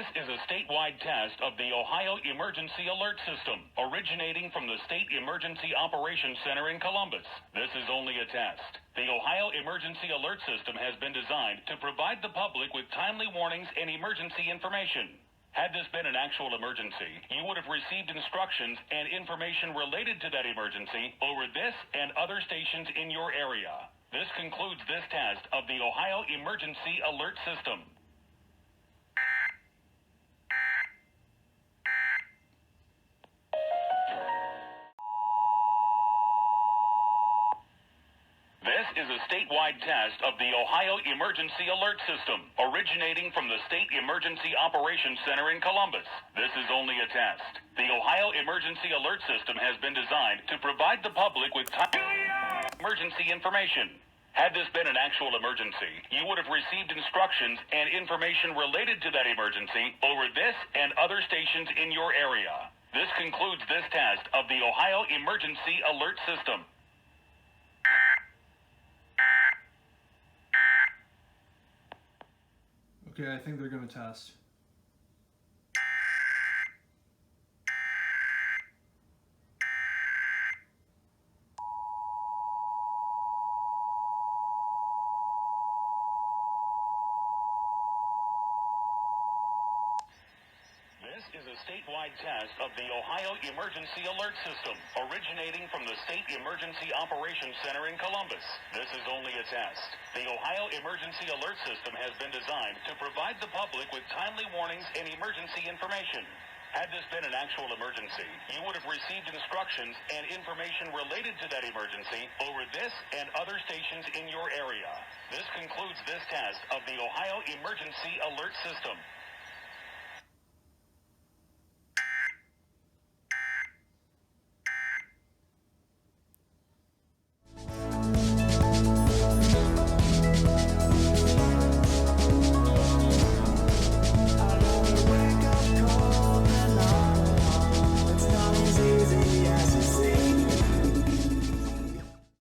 This is a statewide test of the Ohio Emergency Alert System, originating from the State Emergency Operations Center in Columbus. This is only a test. The Ohio Emergency Alert System has been designed to provide the public with timely warnings and emergency information. Had this been an actual emergency, you would have received instructions and information related to that emergency over this and other stations in your area. This concludes this test of the Ohio Emergency Alert System. This is a statewide test of the Ohio Emergency Alert System, originating from the State Emergency Operations Center in Columbus. This is only a test. The Ohio Emergency Alert System has been designed to provide the public with emergency information. Had this been an actual emergency, you would have received instructions and information related to that emergency over this and other stations in your area. This concludes this test of the Ohio Emergency Alert System. Okay, I think they're going to test. This is a statewide test of the Ohio Emergency Alert System, originating from the State Emergency Operations Center in Columbus. This is only a test. The Ohio Emergency Alert System has been designed to provide the public with timely warnings and emergency information. Had this been an actual emergency, you would have received instructions and information related to that emergency over this and other stations in your area. This concludes this test of the Ohio Emergency Alert System.